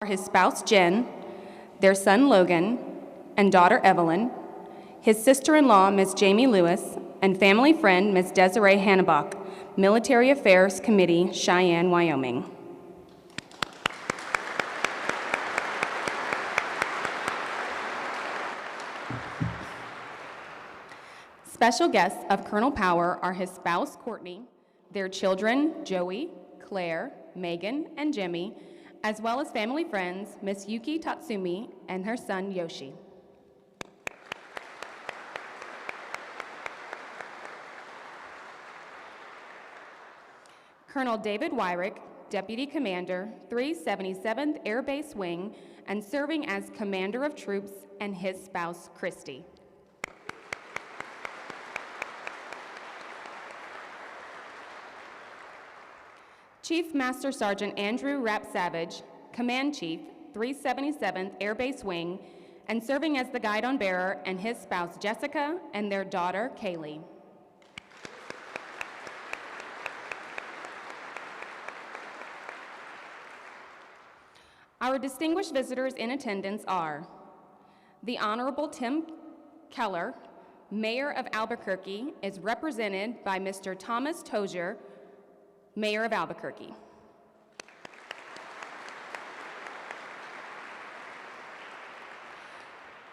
his spouse Jen, their son Logan, and daughter Evelyn, his sister-in-law Ms. Jamie Lewis, and family friend Ms. Desiree Hannebach, Military Affairs Committee, Cheyenne, Wyoming. Special guests of Colonel Power are his spouse Courtney, their children Joey, Claire, Megan, and Jimmy, as well as family friends Miss Yuki Tatsumi and her son Yoshi. Colonel David Wyrick, Deputy Commander, 377th Air Base Wing, and serving as Commander of Troops, and his spouse Christy. Chief Master Sergeant Andrew Rapp Savage, Command Chief, 377th Air Base Wing, and serving as the guidon-bearer, and his spouse Jessica and their daughter Kaylee. Our distinguished visitors in attendance are the Honorable Tim Keller, Mayor of Albuquerque, is represented by Mr. Thomas Tozier, Mayor of Albuquerque.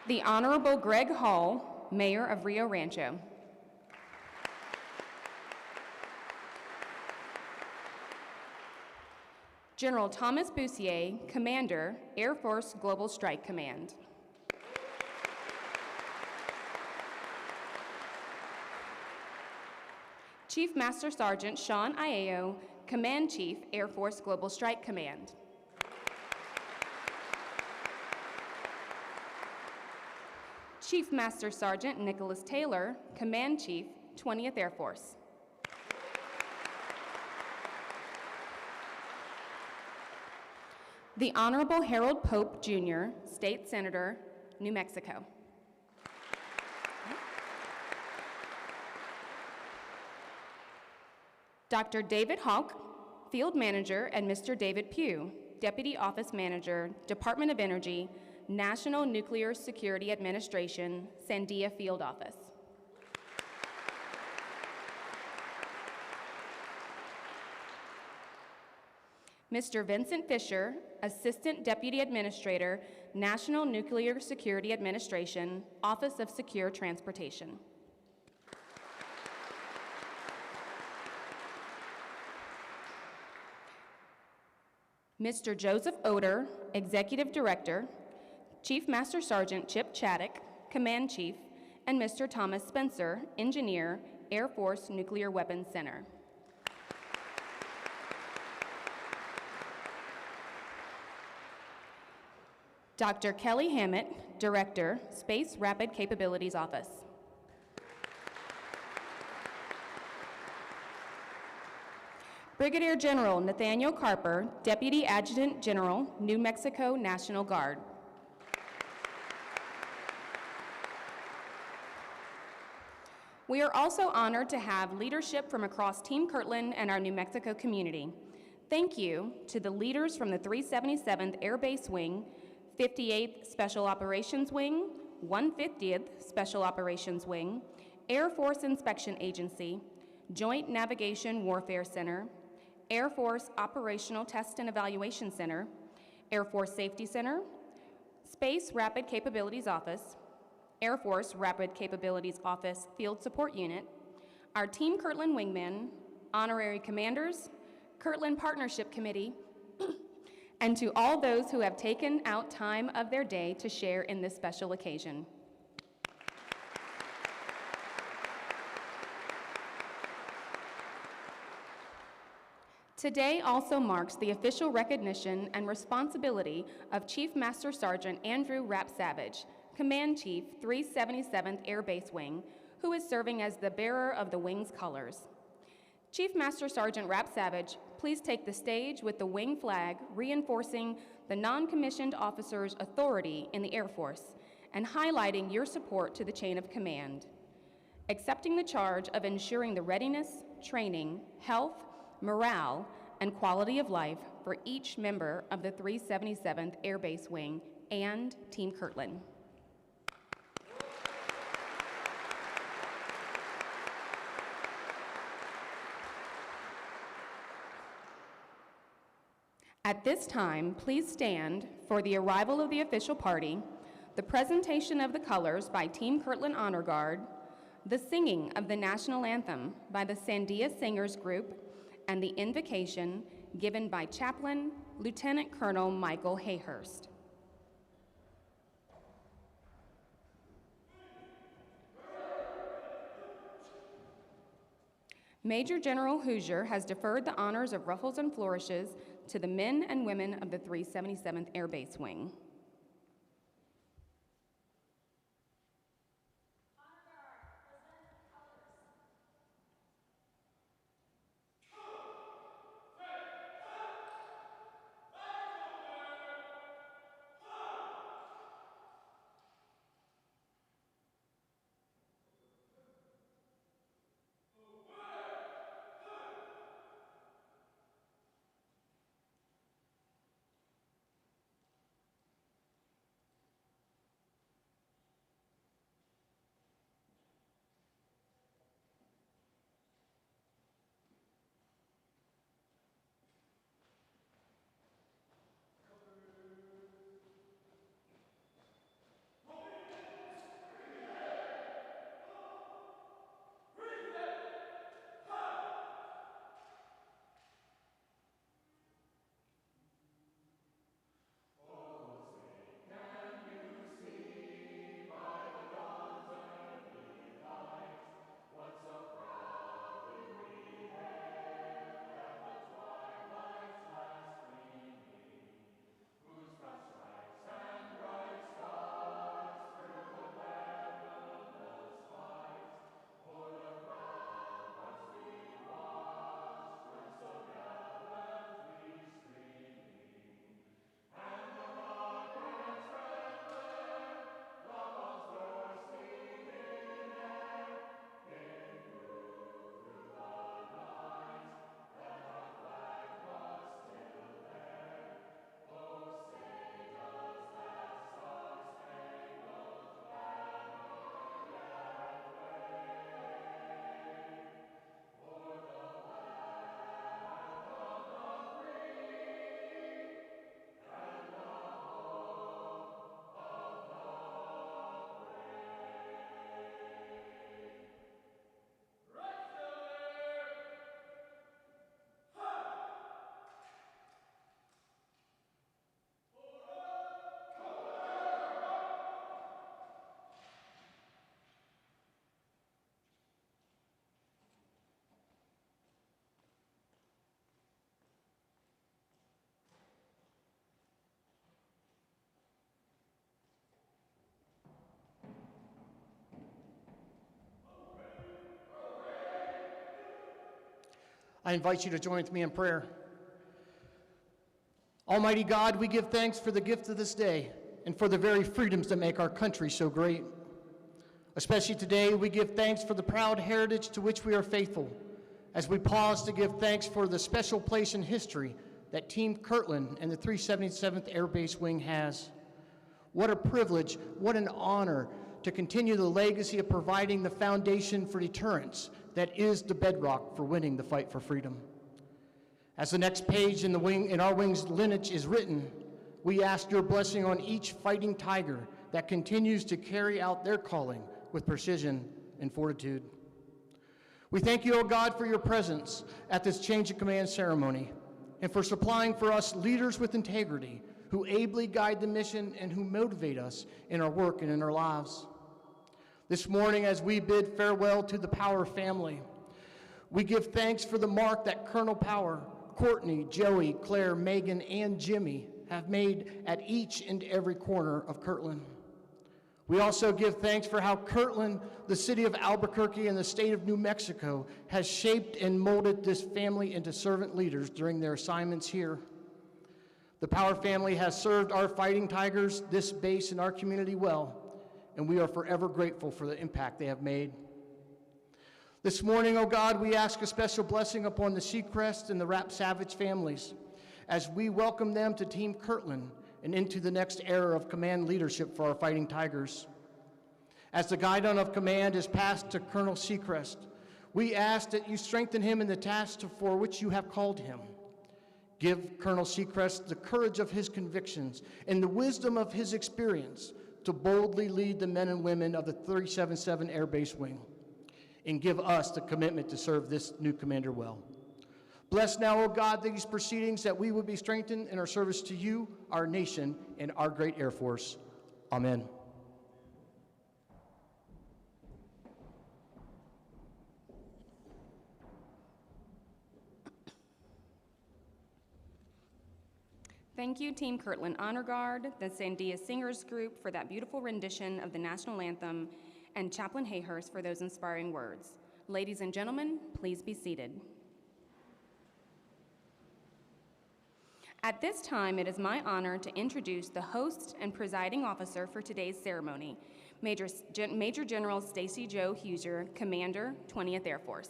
The Honorable Greg Hall, Mayor of Rio Rancho. General Thomas Bussier, Commander, Air Force Global Strike Command. Chief Master Sergeant Sean Aieo, Command Chief, Air Force Global Strike Command. Chief Master Sergeant Nicholas Taylor, Command Chief, 20th Air Force. The Honorable Harold Pope, Jr., State Senator, New Mexico. Dr. David Hawk, Field Manager, and Mr. David Pugh, Deputy Office Manager, Department of Energy, National Nuclear Security Administration, Sandia Field Office. Mr. Vincent Fisher, Assistant Deputy Administrator, National Nuclear Security Administration, Office of Secure Transportation. Mr. Joseph Oder, Executive Director, Chief Master Sergeant Chip Chaddock, Command Chief, and Mr. Thomas Spencer, Engineer, Air Force Nuclear Weapons Center. Dr. Kelly Hammett, Director, Space Rapid Capabilities Office. Brigadier General Nathaniel Carper, Deputy Adjutant General, New Mexico National Guard. We are also honored to have leadership from across Team Kirtland and our New Mexico community. Thank you to the leaders from the 377th Air Base Wing, 58th Special Operations Wing, 150th Special Operations Wing, Air Force Inspection Agency, Joint Navigation Warfare Center, Air Force Operational Test and Evaluation Center, Air Force Safety Center, Space Rapid Capabilities Office, Air Force Rapid Capabilities Office Field Support Unit, our Team Kirtland Wingmen, honorary commanders, Kirtland Partnership Committee, and to all those who have taken out time of their day to share in this special occasion. Today also marks the official recognition and responsibility of Chief Master Sergeant Andrew Rapp Savage, Command Chief, 377th Air Base Wing, who is serving as the bearer of the wing's colors. Chief Master Sergeant Rapp Savage, please take the stage with the wing flag reinforcing the non-commissioned officer's authority in the Air Force and highlighting your support to the chain of command. Accepting the charge of ensuring the readiness, training, health, morale, and quality of life for each member of the 377th Air Base Wing and Team Kirtland. At this time, please stand for the arrival of the official party, the presentation of the colors by Team Kirtland Honor Guard, the singing of the national anthem by the Sandia Singers Group, and the invocation given by Chaplain Lieutenant Colonel Michael Hayhurst. Major General Hoosier has deferred the honors of ruffles and flourishes to the men and women of the 377th Air Base Wing. I invite you to join with me in prayer. Almighty God, we give thanks for the gift of this day and for the very freedoms that make our country so great. Especially today, we give thanks for the proud heritage to which we are faithful, as we pause to give thanks for the special place in history that Team Kirtland and the 377th Air Base Wing has. What a privilege, what an honor to continue the legacy of providing the foundation for deterrence that is the bedrock for winning the fight for freedom. As the next page in our wing's lineage is written, we ask your blessing on each fighting tiger that continues to carry out their calling with precision and fortitude. We thank you, O God, for your presence at this change of command ceremony and for supplying for us leaders with integrity who ably guide the mission and who motivate us in our work and in our lives. This morning, as we bid farewell to the Power family, we give thanks for the mark that Colonel Power, Courtney, Joey, Claire, Megan, and Jimmy have made at each and every corner of Kirtland. We also give thanks for how Kirtland, the city of Albuquerque, and the state of New Mexico has shaped and molded this family into servant leaders during their assignments here. The Power family has served our fighting tigers, this base, and our community well, and we are forever grateful for the impact they have made. This morning, oh God, we ask a special blessing upon the Secrest and the Rap Savage families as we welcome them to Team Kirtland and into the next era of command leadership for our Fighting Tigers. As the guidon of command is passed to Colonel Secrest, we ask that you strengthen him in the task for which you have called him. Give Colonel Secrest the courage of his convictions and the wisdom of his experience to boldly lead the men and women of the 377 Air Base Wing, and give us the commitment to serve this new commander well. Bless now, O God, these proceedings, that we would be strengthened in our service to you, our nation, and our great Air Force. Amen. Thank you, Team Kirtland Honor Guard, the Sandia Singers Group for that beautiful rendition of the national anthem, and Chaplain Hayhurst for those inspiring words. Ladies and gentlemen, please be seated. At this time, it is my honor to introduce the host and presiding officer for today's ceremony, Major General Stacy Jo Huser, Commander, 20th Air Force.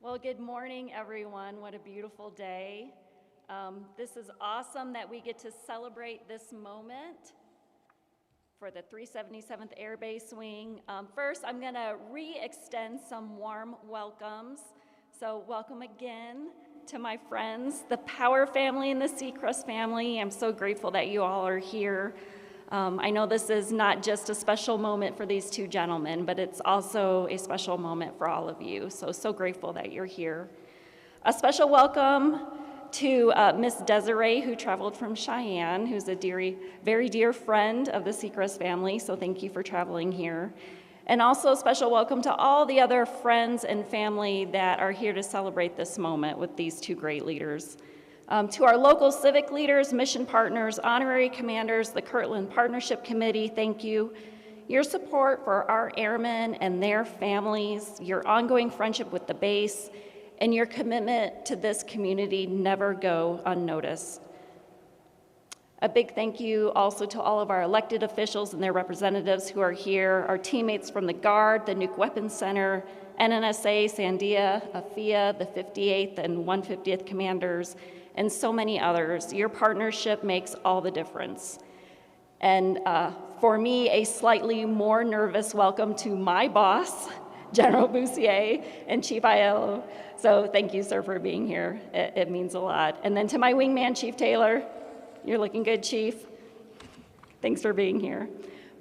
Well, good morning, everyone. What a beautiful day. This is awesome that we get to celebrate this moment for the 377th Air Base Wing. First, I'm going to re-extend some warm welcomes. So welcome again to my friends, the Power family and the Secrest family. I'm so grateful that you all are here. I know this is not just a special moment for these two gentlemen, but it's also a special moment for all of you. So grateful that you're here. A special welcome to Miss Desiree, who traveled from Cheyenne, who's a very dear friend of the Secrest family, so thank you for traveling here. And also a special welcome to all the other friends and family that are here to celebrate this moment with these two great leaders. To our local civic leaders, mission partners, honorary commanders, the Kirtland Partnership Committee, thank you. Your support for our airmen and their families, your ongoing friendship with the base, and your commitment to this community never go unnoticed. A big thank you also to all of our elected officials and their representatives who are here, our teammates from the Guard, the Nuke Weapons Center, NNSA, Sandia, AFIA, the 58th and 150th Commanders, and so many others. Your partnership makes all the difference. And for me, a slightly more nervous welcome to my boss, General Boussier and Chief Aiello. So thank you, sir, for being here. It means a lot. And then to my wingman, Chief Taylor. You're looking good, Chief. Thanks for being here.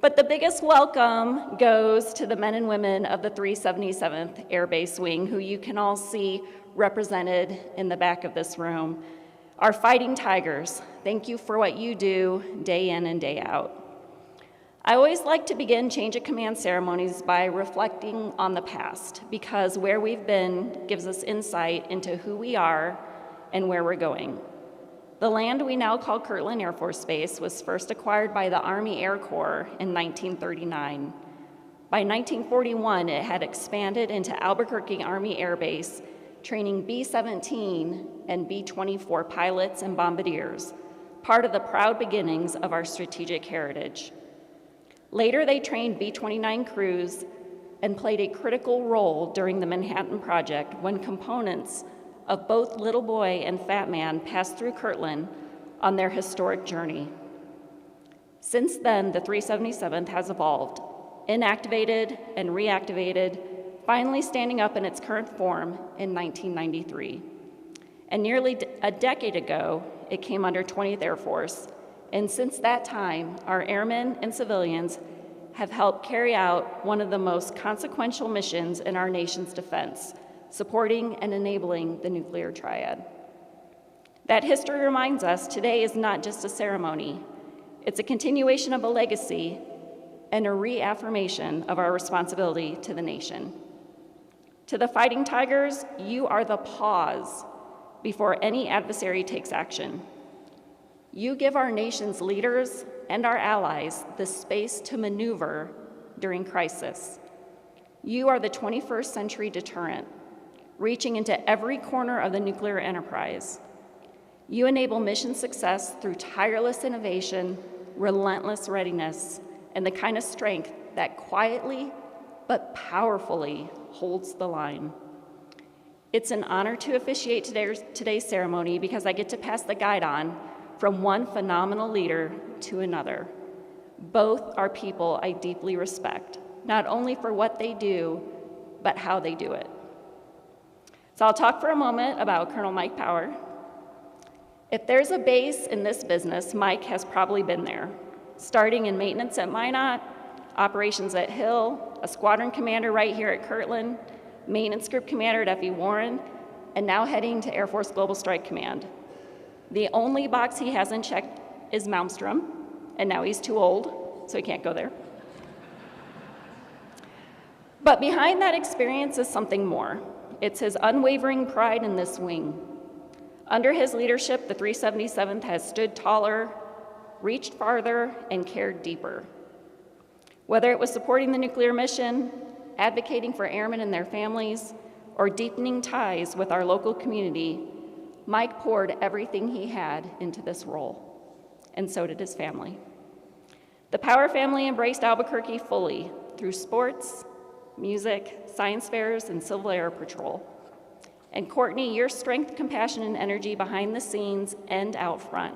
But the biggest welcome goes to the men and women of the 377th Air Base Wing, who you can all see represented in the back of this room. Our Fighting Tigers, thank you for what you do day in and day out. I always like to begin change of command ceremonies by reflecting on the past, because where we've been gives us insight into who we are and where we're going. The land we now call Kirtland Air Force Base was first acquired by the Army Air Corps in 1939. By 1941, it had expanded into Albuquerque Army Air Base, training B-17 and B-24 pilots and bombardiers, part of the proud beginnings of our strategic heritage. Later, they trained B-29 crews and played a critical role during the Manhattan Project when components of both Little Boy and Fat Man passed through Kirtland on their historic journey. Since then, the 377th has evolved, inactivated and reactivated, finally standing up in its current form in 1993. And nearly a decade ago, it came under 20th Air Force, and since that time, our airmen and civilians have helped carry out one of the most consequential missions in our nation's defense, supporting and enabling the nuclear triad. That history reminds us today is not just a ceremony. It's a continuation of a legacy and a reaffirmation of our responsibility to the nation. To the Fighting Tigers, you are the pause before any adversary takes action. You give our nation's leaders and our allies the space to maneuver during crisis. You are the 21st century deterrent, reaching into every corner of the nuclear enterprise. You enable mission success through tireless innovation, relentless readiness, and the kind of strength that quietly but powerfully holds the line. It's an honor to officiate today's ceremony because I get to pass the guide on from one phenomenal leader to another. Both are people I deeply respect, not only for what they do, but how they do it. So I'll talk for a moment about Colonel Mike Power. If there's a base in this business, Mike has probably been there, starting in maintenance at Minot, operations at Hill, a squadron commander right here at Kirtland, maintenance group commander at F.E. Warren, and now heading to Air Force Global Strike Command. The only box he hasn't checked is Malmstrom, and now he's too old, so he can't go there. But behind that experience is something more. It's his unwavering pride in this wing. Under his leadership, the 377th has stood taller, reached farther, and cared deeper. Whether it was supporting the nuclear mission, advocating for airmen and their families, or deepening ties with our local community, Mike poured everything he had into this role, and so did his family. The Power family embraced Albuquerque fully through sports, music, science fairs, and Civil Air Patrol. And Courtney, your strength, compassion, and energy behind the scenes and out front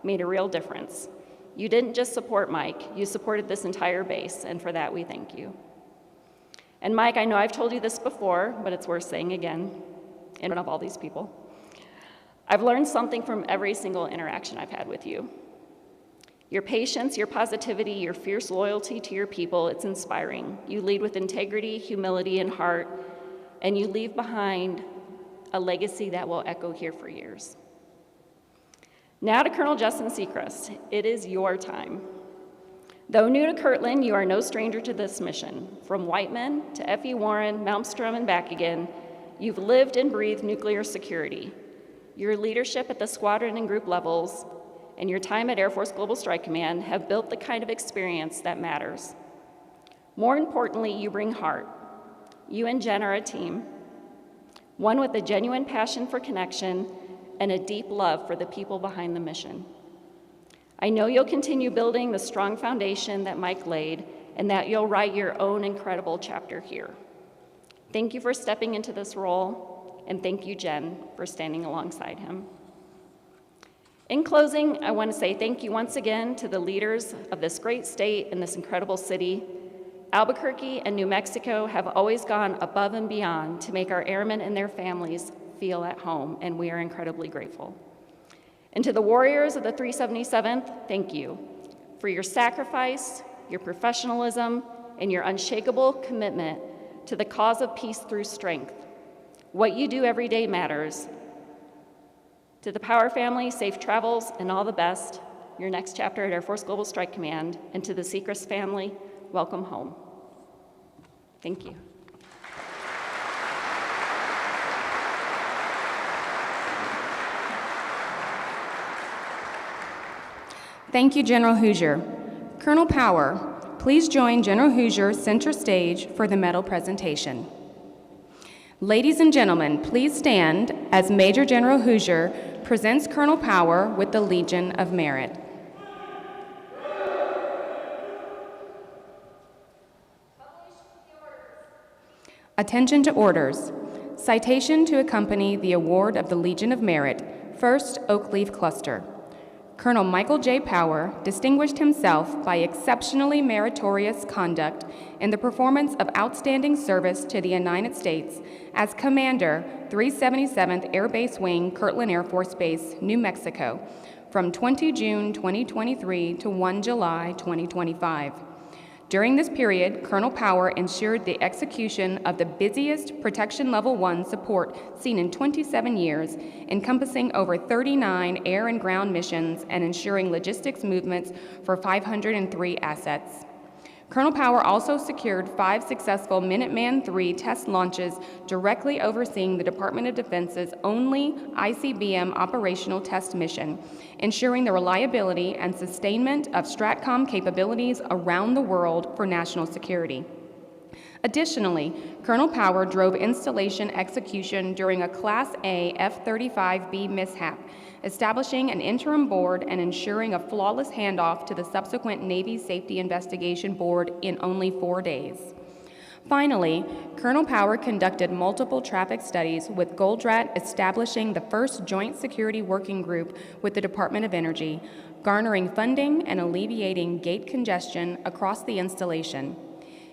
made a real difference. You didn't just support Mike, you supported this entire base, and for that we thank you. And Mike, I know I've told you this before, but it's worth saying again in front of all these people. I've learned something from every single interaction I've had with you. Your patience, your positivity, your fierce loyalty to your people, it's inspiring. You lead with integrity, humility, and heart, and you leave behind a legacy that will echo here for years. Now to Colonel Justin Secrest, it is your time. Though new to Kirtland, you are no stranger to this mission. From Whiteman to F.E. Warren, Malmstrom, and back again, you've lived and breathed nuclear security. Your leadership at the squadron and group levels and your time at Air Force Global Strike Command have built the kind of experience that matters. More importantly, you bring heart. You and Jen are a team, one with a genuine passion for connection and a deep love for the people behind the mission. I know you'll continue building the strong foundation that Mike laid and that you'll write your own incredible chapter here. Thank you for stepping into this role, and thank you, Jen, for standing alongside him. In closing, I want to say thank you once again to the leaders of this great state and this incredible city. Albuquerque and New Mexico have always gone above and beyond to make our airmen and their families feel at home, and we are incredibly grateful. And to the warriors of the 377th, thank you for your sacrifice, your professionalism, and your unshakable commitment to the cause of peace through strength. What you do every day matters. To the Power family, safe travels and all the best. Your next chapter at Air Force Global Strike Command. And to the Secrest family, welcome home. Thank you. Thank you, General Hoosier. Colonel Power, please join General Hoosier center stage for the medal presentation. Ladies and gentlemen, please stand as Major General Hoosier presents Colonel Power with the Legion of Merit. Attention to orders. Citation to accompany the award of the Legion of Merit, 1st Oak Leaf Cluster. Colonel Michael J. Power distinguished himself by exceptionally meritorious conduct in the performance of outstanding service to the United States as Commander, 377th Air Base Wing, Kirtland Air Force Base, New Mexico, from 20 June 2023 to 1 July 2025. During this period, Colonel Power ensured the execution of the busiest Protection Level 1 support seen in 27 years, encompassing over 39 air and ground missions and ensuring logistics movements for 503 assets. Colonel Power also secured 5 successful Minuteman III test launches, directly overseeing the Department of Defense's only ICBM operational test mission, ensuring the reliability and sustainment of STRATCOM capabilities around the world for national security. Additionally, Colonel Power drove installation execution during a Class A F-35B mishap, establishing an interim board and ensuring a flawless handoff to the subsequent Navy Safety Investigation Board in only 4 days. Finally, Colonel Power conducted multiple traffic studies, with Goldratt establishing the first joint security working group with the Department of Energy, garnering funding and alleviating gate congestion across the installation.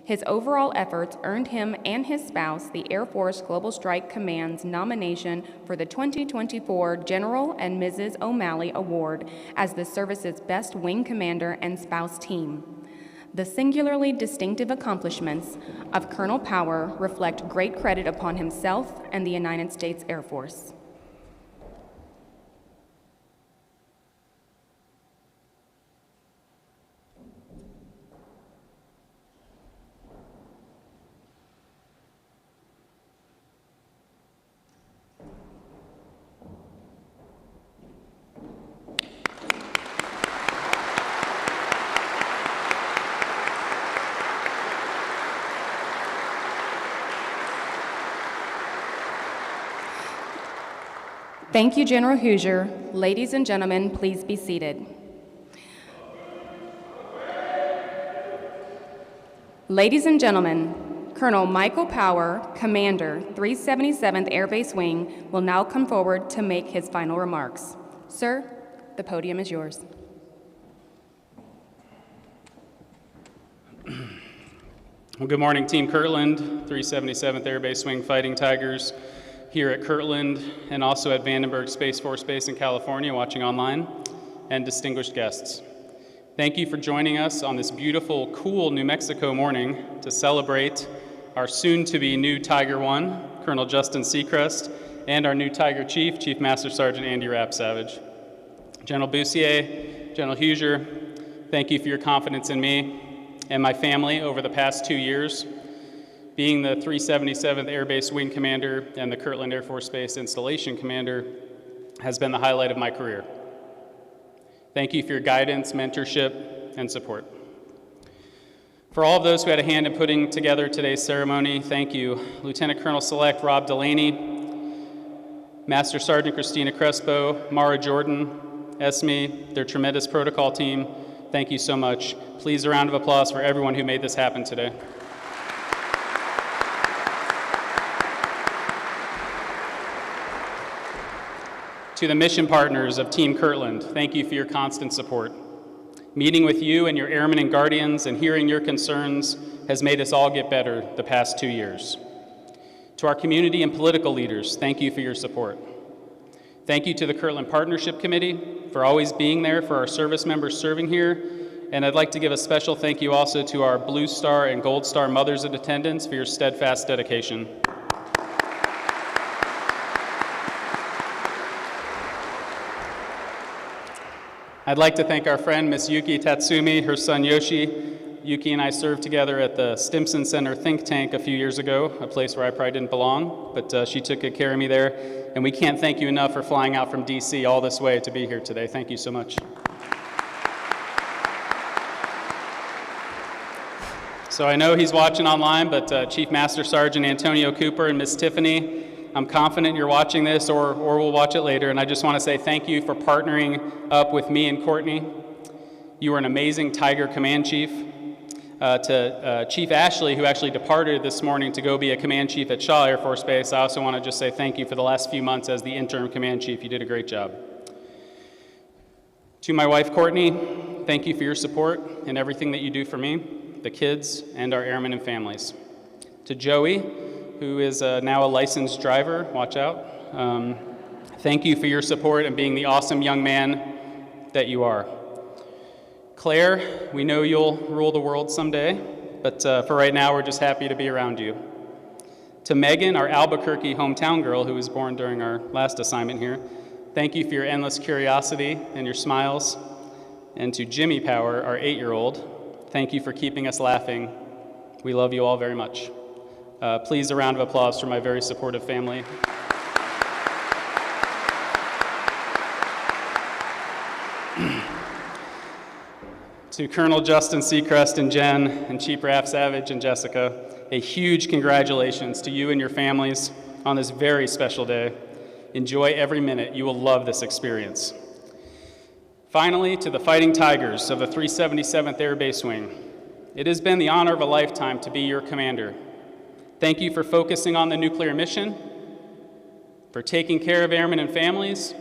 His overall efforts earned him and his spouse the Air Force Global Strike Command's nomination for the 2024 General and Mrs. O'Malley Award as the service's best wing commander and spouse team. The singularly distinctive accomplishments of Colonel Power reflect great credit upon himself and the United States Air Force. Thank you, General Hoosier. Ladies and gentlemen, please be seated. Ladies and gentlemen, Colonel Michael Power, Commander, 377th Air Base Wing, will now come forward to make his final remarks. Sir, the podium is yours. Well, good morning, Team Kirtland, 377th Air Base Wing Fighting Tigers, here at Kirtland and also at Vandenberg Space Force Base in California, watching online, and distinguished guests. Thank you for joining us on this beautiful, cool New Mexico morning to celebrate our soon-to-be new Tiger One, Colonel Justin Secrest, and our new Tiger Chief, Chief Master Sergeant Andy Rapsavage. General Bussier, General Hoosier, thank you for your confidence in me and my family over the past 2 years. Being the 377th Air Base Wing Commander and the Kirtland Air Force Base Installation Commander has been the highlight of my career. Thank you for your guidance, mentorship, and support. For all of those who had a hand in putting together today's ceremony, thank you. Lieutenant Colonel Select Rob Delaney, Master Sergeant Christina Crespo, Mara Jordan, Esme, their tremendous protocol team, thank you so much. Please, a round of applause for everyone who made this happen today. To the mission partners of Team Kirtland, thank you for your constant support. Meeting with you and your airmen and guardians and hearing your concerns has made us all get better the past 2 years. To our community and political leaders, thank you for your support. Thank you to the Kirtland Partnership Committee for always being there for our service members serving here. And I'd like to give a special thank you also to our Blue Star and Gold Star mothers in attendance for your steadfast dedication. I'd like to thank our friend, Miss Yuki Tatsumi, her son Yoshi. Yuki and I served together at the Stimson Center think tank a few years ago, a place where I probably didn't belong, but she took good care of me there. And we can't thank you enough for flying out from DC all this way to be here today. Thank you so much. So I know he's watching online, but Chief Master Sergeant Antonio Cooper and Miss Tiffany, I'm confident you're watching this or we'll watch it later, and I just want to say thank you for partnering up with me and Courtney. You were an amazing Tiger Command Chief. To Chief Ashley, who actually departed this morning to go be a Command Chief at Shaw Air Force Base, I also want to just say thank you for the last few months as the interim Command Chief. You did a great job. To my wife, Courtney, thank you for your support and everything that you do for me, the kids, and our airmen and families. To Joey, who is now a licensed driver, watch out. Thank you for your support and being the awesome young man that you are. Claire, we know you'll rule the world someday, but for right now, we're just happy to be around you. To Megan, our Albuquerque hometown girl who was born during our last assignment here, thank you for your endless curiosity and your smiles. And to Jimmy Power, our 8-year-old, thank you for keeping us laughing. We love you all very much. Please, a round of applause for my very supportive family. To Colonel Justin Secrest and Jen, and Chief Raph Savage and Jessica, a huge congratulations to you and your families on this very special day. Enjoy every minute. You will love this experience. Finally, to the Fighting Tigers of the 377th Air Base Wing, it has been the honor of a lifetime to be your commander. Thank you for focusing on the nuclear mission, for taking care of airmen and families,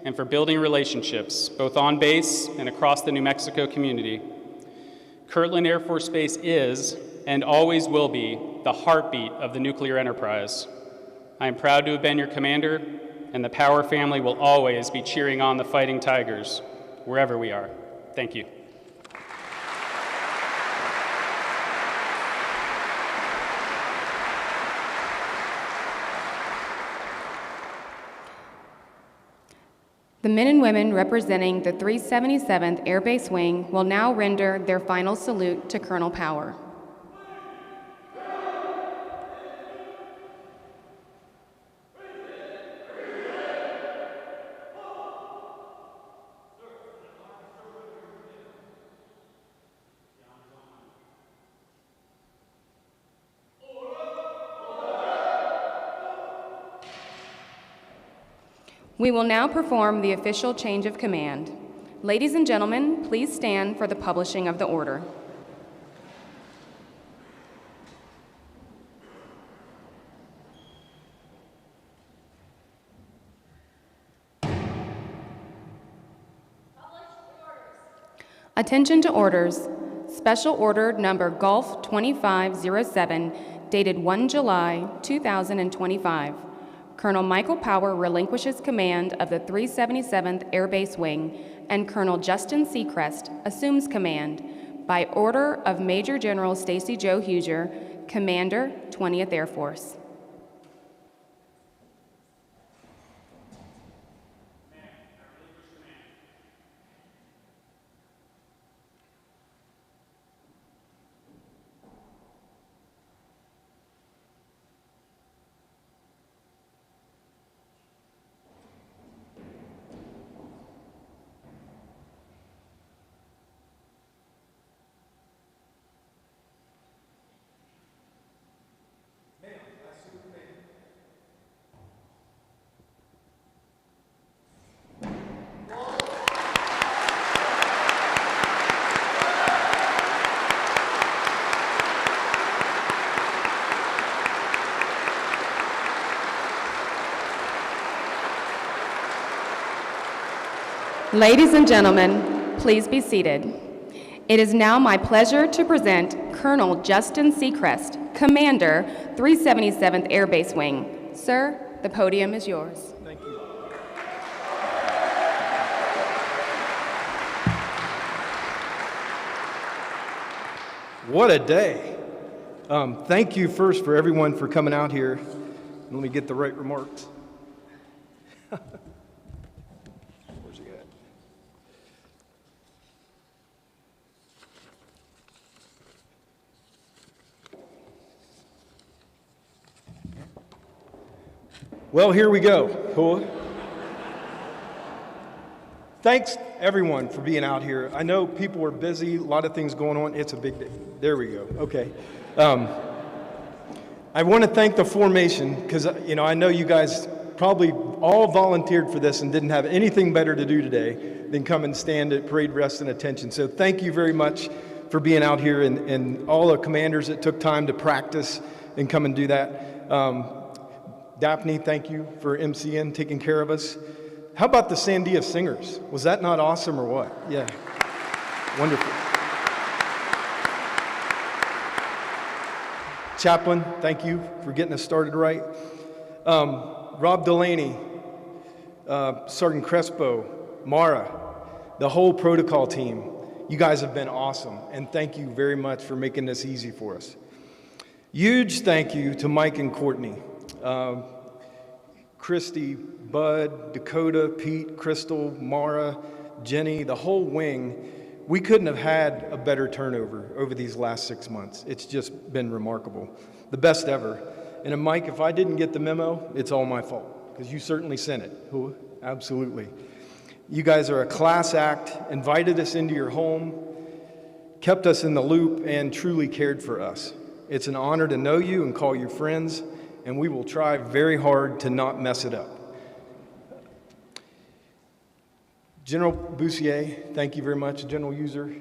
and for building relationships, both on base and across the New Mexico community. Kirtland Air Force Base is, and always will be, the heartbeat of the nuclear enterprise. I am proud to have been your commander, and the Power family will always be cheering on the Fighting Tigers, wherever we are. Thank you. The men and women representing the 377th Air Base Wing will now render their final salute to Colonel Power. We will now perform the official change of command. Ladies and gentlemen, please stand for the publishing of the order. Attention to orders. Special Order Number Gulf 2507, dated 1 July 2025. Colonel Michael Power relinquishes command of the 377th Air Base Wing, and Colonel Justin Secrest assumes command by order of Major General Stacy Jo Huger, Commander, 20th Air Force. Ladies and gentlemen, please be seated. It is now my pleasure to present Colonel Justin Secrest, Commander, 377th Air Base Wing. Sir, the podium is yours. Thank you. What a day. Thank you first for everyone for coming out here. Let me get the right remarks. Where's he at? Well, here we go. Cool. Thanks, everyone, for being out here. I know people are busy, a lot of things going on. It's a big day. There we go. Okay. I want to thank the formation because, I know you guys probably all volunteered for this and didn't have anything better to do today than come and stand at parade, rest, and attention. So thank you very much for being out here and all the commanders that took time to practice and come and do that. Daphne, thank you for MCN, taking care of us. How about the Sandia Singers? Was that not awesome or what? Yeah, wonderful. Chaplain, thank you for getting us started right. Rob Delaney, Sergeant Crespo, Mara, the whole protocol team, you guys have been awesome, and thank you very much for making this easy for us. Huge thank you to Mike and Courtney. Christy, Bud, Dakota, Pete, Crystal, Mara, Jenny, the whole wing. We couldn't have had a better turnover over these last 6 months. It's just been remarkable. The best ever. And Mike, if I didn't get the memo, it's all my fault, because you certainly sent it. Oh, absolutely. You guys are a class act, invited us into your home. kept us in the loop, and truly cared for us. It's an honor to know you and call you friends, and we will try very hard to not mess it up. General Boussier, thank you very much. General User,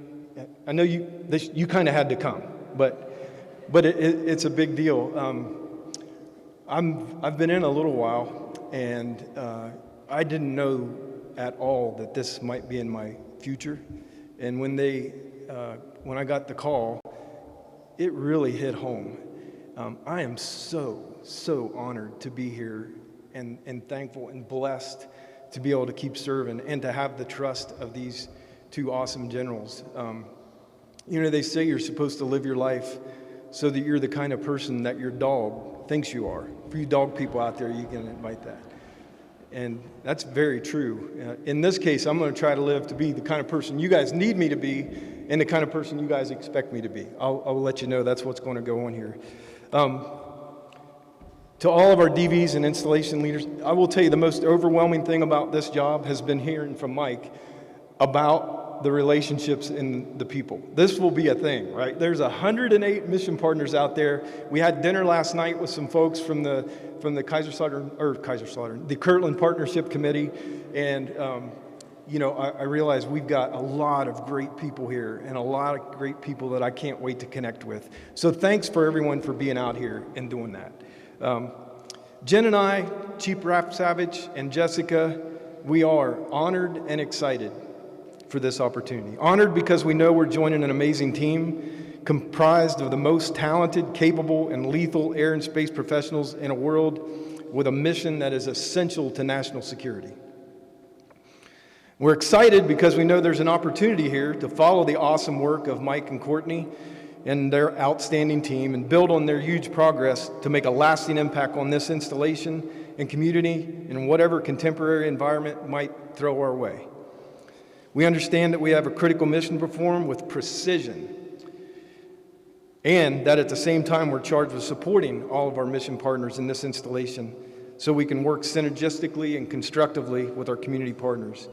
I know you kind of had to come, but it's a big deal. I've been in a little while, and I didn't know at all that this might be in my future. And when I got the call, it really hit home. I am so honored to be here and thankful and blessed to be able to keep serving and to have the trust of these two awesome generals. They say you're supposed to live your life so that you're the kind of person that your dog thinks you are. For you dog people out there, you can invite that. And that's very true. In this case, I'm going to try to live to be the kind of person you guys need me to be and the kind of person you guys expect me to be. I'll let you know that's what's going to go on here. To all of our DVs and installation leaders, I will tell you the most overwhelming thing about this job has been hearing from Mike about the relationships in the people. This will be a thing, right? There's 108 mission partners out there. We had dinner last night with some folks from the the Kirtland Partnership Committee, and I realize we've got a lot of great people here and a lot of great people that I can't wait to connect with. So thanks for everyone for being out here and doing that. Jen and I, Chief Raph Savage and Jessica, we are honored and excited for this opportunity. Honored because we know we're joining an amazing team comprised of the most talented, capable, and lethal air and space professionals in a world with a mission that is essential to national security. We're excited because we know there's an opportunity here to follow the awesome work of Mike and Courtney and their outstanding team and build on their huge progress to make a lasting impact on this installation and community in whatever contemporary environment might throw our way. We understand that we have a critical mission to perform with precision, and that at the same time we're charged with supporting all of our mission partners in this installation so we can work synergistically and constructively with our community partners.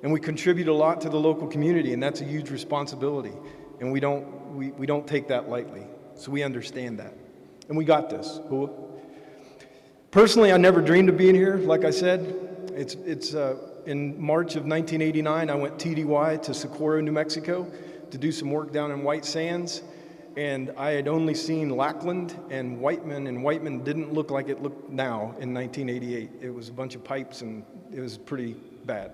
And we contribute a lot to the local community, and that's a huge responsibility, and we don't take that lightly, so we understand that. And we got this. Personally, I never dreamed of being here. Like I said, in March of 1989, I went TDY to Socorro, New Mexico to do some work down in White Sands, and I had only seen Lackland and Whiteman didn't look like it looked now in 1988. It was a bunch of pipes, and it was pretty bad.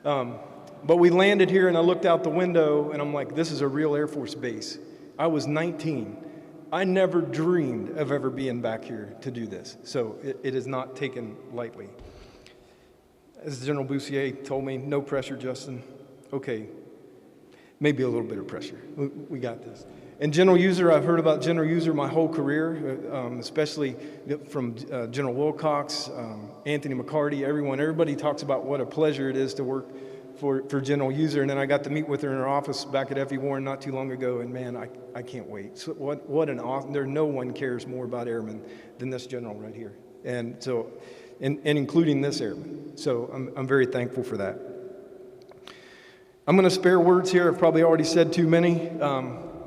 But we landed here, and I looked out the window, and I'm like, this is a real Air Force base. I was 19. I never dreamed of ever being back here to do this, so it is not taken lightly. As General Boussier told me, no pressure, Justin. Okay, maybe a little bit of pressure. We got this. And General User, I've heard about General User my whole career, especially from General Wilcox, Anthony McCarty, everybody talks about what a pleasure it is to work for General User. And then I got to meet with her in her office back at F.E. Warren not too long ago, and man, I can't wait. So what an awesome, no one cares more about airmen than this general right here. And so, and including this airman. So I'm very thankful for that. I'm going to spare words here. I've probably already said too many.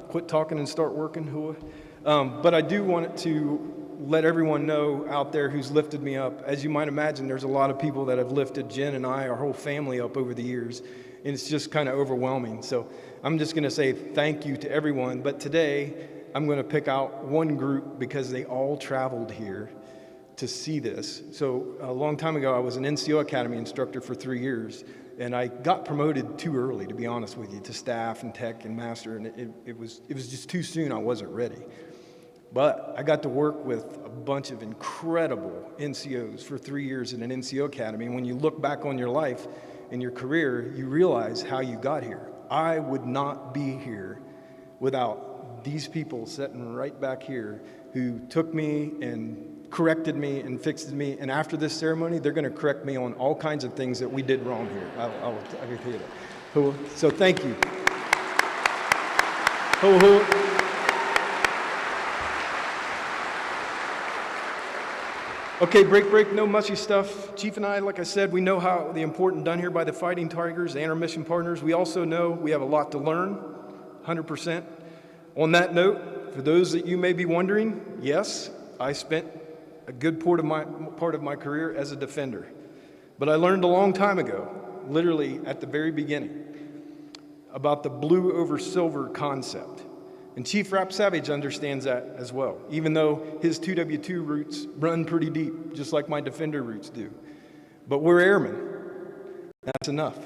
Quit talking and start working. But I do want to let everyone know out there who's lifted me up. As you might imagine, there's a lot of people that have lifted Jen and I, our whole family, up over the years. And it's just kind of overwhelming. So I'm just going to say thank you to everyone. But today, I'm going to pick out one group because they all traveled here to see this. So a long time ago, I was an NCO Academy instructor for 3 years. And I got promoted too early, to be honest with you, to staff and tech and master, and it was just too soon. I wasn't ready. But I got to work with a bunch of incredible NCOs for 3 years in an NCO Academy, and when you look back on your life and your career, you realize how you got here. I would not be here without these people sitting right back here who took me and corrected me and fixed me, and after this ceremony, they're going to correct me on all kinds of things that we did wrong here. I can tell you that. So thank you. Okay, break, no mushy stuff. Chief and I, like I said, we know how the important done here by the Fighting Tigers and our mission partners. We also know we have a lot to learn, 100%. On that note, for those that you may be wondering, yes, I spent a good part of my career as a defender. But I learned a long time ago, literally at the very beginning, about the blue over silver concept. And Chief Rap Savage understands that as well, even though his 2W2 roots run pretty deep, just like my defender roots do. But we're airmen. That's enough.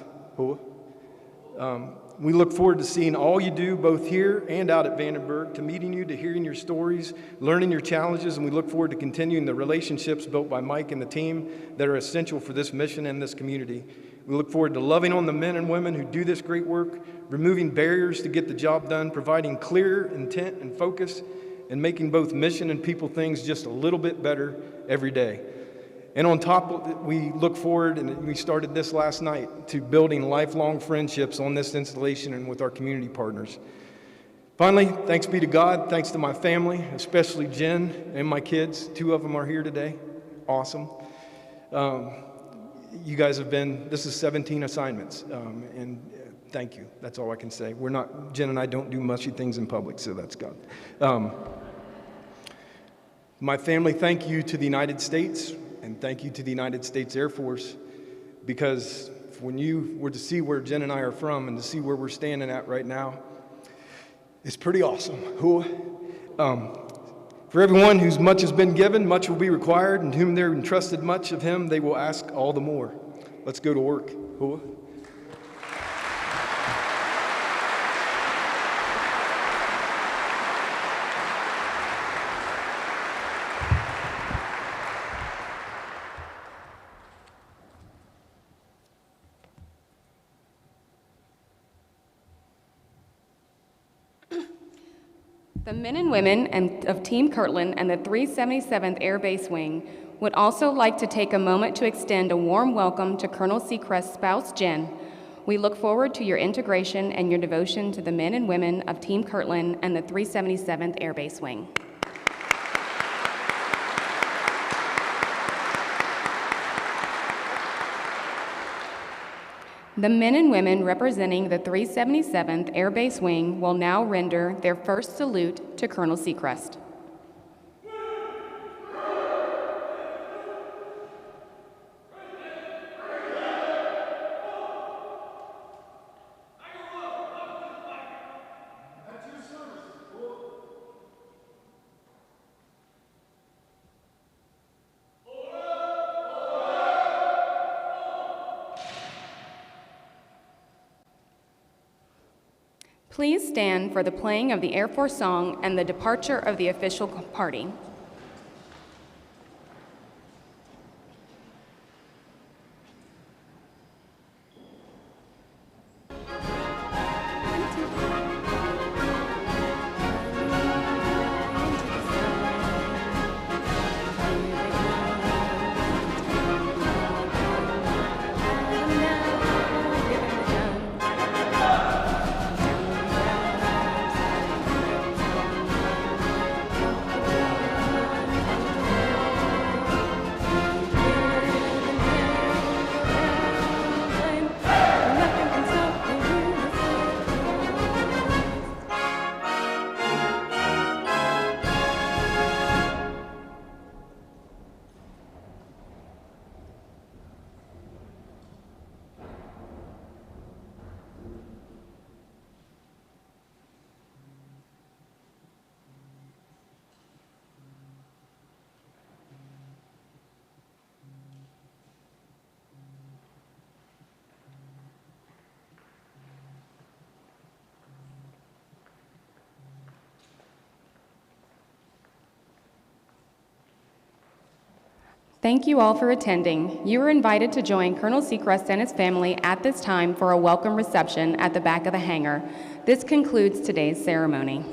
We look forward to seeing all you do, both here and out at Vandenberg, to meeting you, to hearing your stories, learning your challenges, and we look forward to continuing the relationships built by Mike and the team that are essential for this mission and this community. We look forward to loving on the men and women who do this great work, removing barriers to get the job done, providing clear intent and focus, and making both mission and people things just a little bit better every day. And on top of it, we look forward, and we started this last night, to building lifelong friendships on this installation and with our community partners. Finally, thanks be to God, thanks to my family, especially Jen and my kids. 2 of them are here today. Awesome. You guys have been, this is 17 assignments, and thank you. That's all I can say. Jen and I don't do mushy things in public, so that's God. My family, thank you to the United States, and thank you to the United States Air Force, because when you were to see where Jen and I are from and to see where we're standing at right now, it's pretty awesome. For everyone whose much has been given, much will be required, and whom they're entrusted much of him, they will ask all the more. Let's go to work. The men and women of Team Kirtland and the 377th Air Base Wing would also like to take a moment to extend a warm welcome to Colonel Secrest's spouse, Jen. We look forward to your integration and your devotion to the men and women of Team Kirtland and the 377th Air Base Wing. The men and women representing the 377th Air Base Wing will now render their first salute to Colonel Secrest. Please stand for the playing of the Air Force song and the departure of the official party. Thank you all for attending. You are invited to join Colonel Secrest and his family at this time for a welcome reception at the back of the hangar. This concludes today's ceremony.